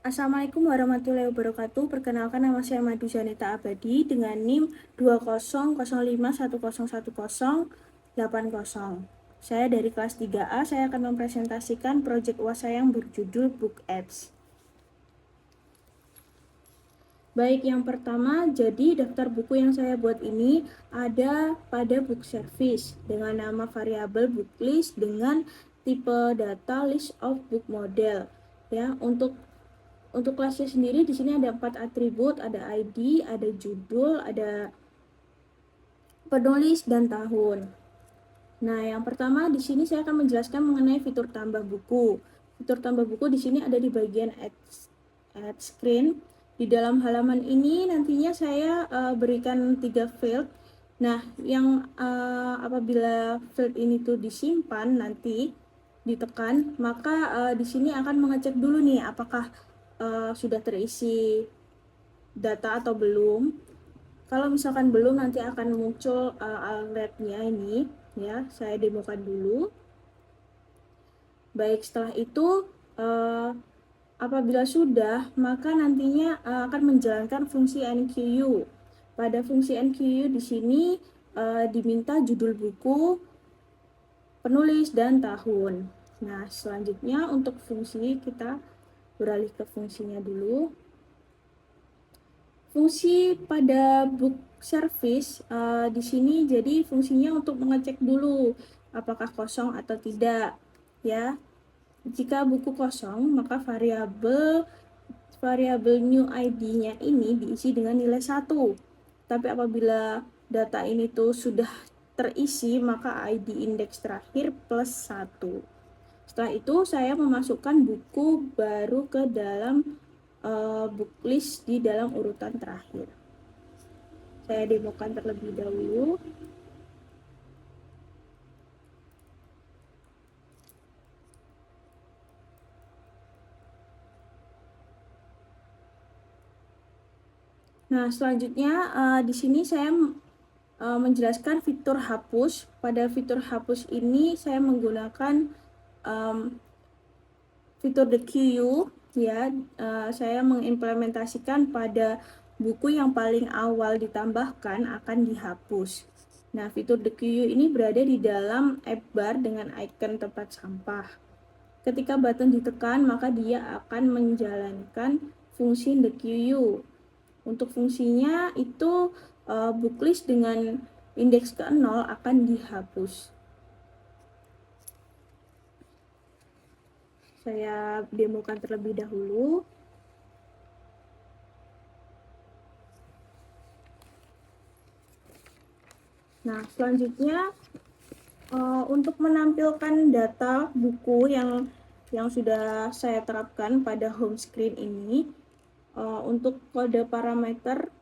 Assalamualaikum warahmatullahi wabarakatuh. Perkenalkan, nama saya Madu Zaneta Abadi dengan NIM 20051011080. Saya dari kelas 3A. Saya akan mempresentasikan proyek UAS saya yang berjudul Book Apps. Baik, yang pertama, jadi daftar buku yang saya buat ini ada pada book service dengan nama variabel book list dengan tipe data list of book model. Ya, untuk kelasnya sendiri di sini ada 4 atribut, ada ID, ada judul, ada penulis dan tahun. Nah, yang pertama di sini saya akan menjelaskan mengenai fitur tambah buku. Fitur tambah buku di sini ada di bagian add screen. Di dalam halaman ini nantinya saya berikan 3 field. Nah, yang apabila field ini tuh disimpan nanti ditekan, maka di sini akan mengecek dulu nih apakah sudah terisi data atau belum. Kalau misalkan belum, nanti akan muncul alertnya ini, ya. Saya demokan dulu. Baik, setelah itu apabila sudah, maka nantinya akan menjalankan fungsi NQU. Pada fungsi NQU di sini diminta judul buku, penulis, dan tahun. Nah, selanjutnya untuk fungsi kita beralih ke fungsinya dulu. Fungsi pada book service di sini jadi fungsinya untuk mengecek dulu apakah kosong atau tidak, ya. Jika buku kosong, maka variabel new ID-nya ini diisi dengan nilai 1. Tapi apabila data ini tuh sudah terisi, maka ID indeks terakhir plus 1. Setelah itu saya memasukkan buku baru ke dalam book list di dalam urutan terakhir. Saya demokan terlebih dahulu. Nah, selanjutnya di sini saya menjelaskan fitur hapus. Pada fitur hapus ini saya menggunakan fitur the queue, ya. Saya mengimplementasikan pada buku yang paling awal ditambahkan akan dihapus. Nah, fitur the queue ini berada di dalam app bar dengan icon tempat sampah. Ketika button ditekan, maka dia akan menjalankan fungsi the queue. Untuk fungsinya itu book list dengan indeks ke-0 akan dihapus. Saya demokan terlebih dahulu. Nah, selanjutnya untuk menampilkan data buku yang sudah saya terapkan pada home screen ini, untuk kode parameter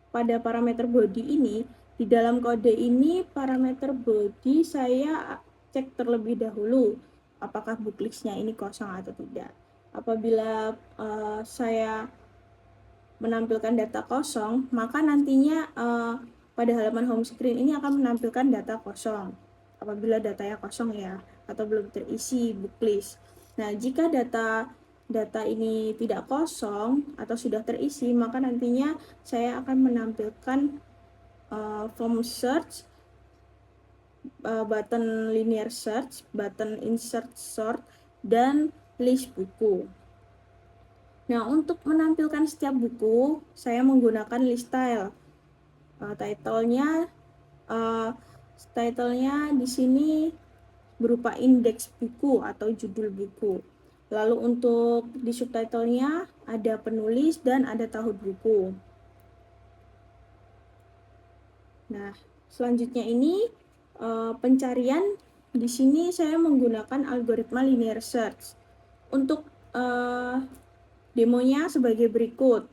pada parameter body ini, di dalam kode ini parameter body saya cek terlebih dahulu apakah book list-nya ini kosong atau tidak. Apabila saya menampilkan data kosong, maka nantinya pada halaman home screen ini akan menampilkan data kosong. Apabila datanya kosong, ya, atau belum terisi book list. Nah, jika data ini tidak kosong atau sudah terisi, maka nantinya saya akan menampilkan form search, button linear search, button insert sort, dan list buku. Nah, untuk menampilkan setiap buku, saya menggunakan list style. Title-nya di sini berupa indeks buku atau judul buku. Lalu untuk di subtitle-nya ada penulis dan ada tahun buku. Nah, selanjutnya ini pencarian. Di sini saya menggunakan algoritma linear search. Untuk demonya sebagai berikut.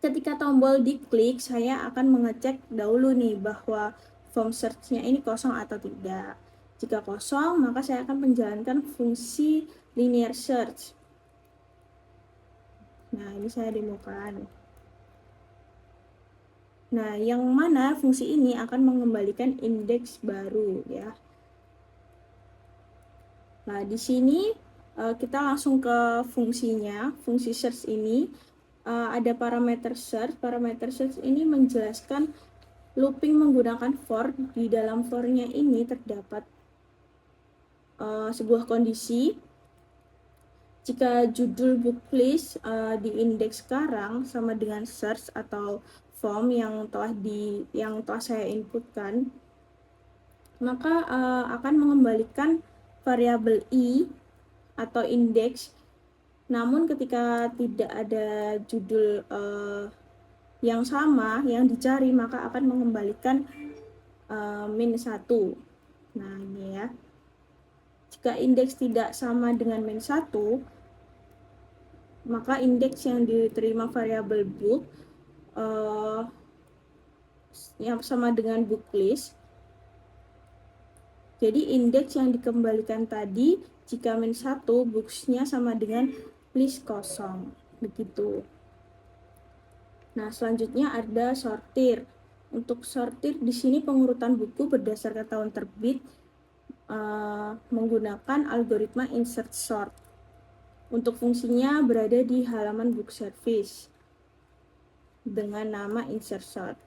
Ketika tombol diklik, saya akan mengecek dahulu nih bahwa form search-nya ini kosong atau tidak. Jika kosong, maka saya akan menjalankan fungsi linear search. Nah, ini saya demokan. Nah, yang mana fungsi ini akan mengembalikan indeks baru, ya. Nah, di sini kita langsung ke fungsinya. Fungsi search ini ada parameter search. Parameter search ini menjelaskan looping menggunakan for. Di dalam for-nya ini terdapat sebuah kondisi. Jika judul book list di indeks sekarang sama dengan search atau form yang telah saya inputkan, maka akan mengembalikan variabel i atau indeks. Namun ketika tidak ada judul yang sama yang dicari, maka akan mengembalikan -1. Nah, ini ya. Jika indeks tidak sama dengan -1, maka indeks yang diterima variabel book yang sama dengan book list. Jadi indeks yang dikembalikan tadi jika -1, books-nya sama dengan list kosong. Begitu. Nah, selanjutnya ada sortir. Untuk sortir di sini pengurutan buku berdasarkan tahun terbit menggunakan algoritma insert sort. Untuk fungsinya berada di halaman book service dengan nama insert sort.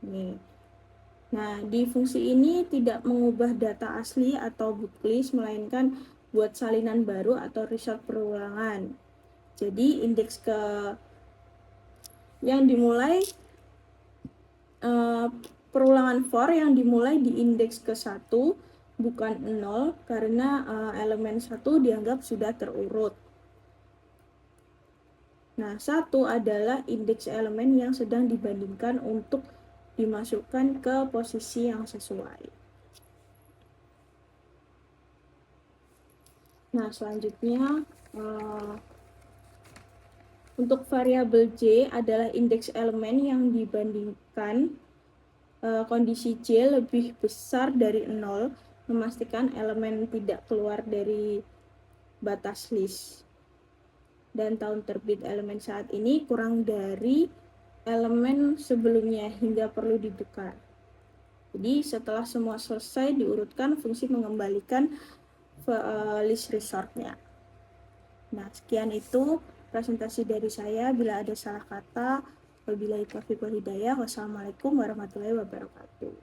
Nih. Nah, di fungsi ini tidak mengubah data asli atau book list, melainkan buat salinan baru atau result perulangan. Jadi indeks yang dimulai perulangan for yang dimulai di indeks ke-1 bukan 0 karena elemen 1 dianggap sudah terurut. Nah, 1 adalah indeks elemen yang sedang dibandingkan untuk dimasukkan ke posisi yang sesuai. Nah, selanjutnya untuk variabel J adalah indeks elemen yang dibandingkan kondisi J lebih besar dari 0, memastikan elemen tidak keluar dari batas list. Dan tahun terbit elemen saat ini kurang dari elemen sebelumnya hingga perlu ditukar. Jadi setelah semua selesai diurutkan, fungsi mengembalikan list resort-nya. Nah, sekian itu presentasi dari saya. Bila ada salah kata, wabillahi taufiq wal hidayah. Wassalamualaikum warahmatullahi wabarakatuh.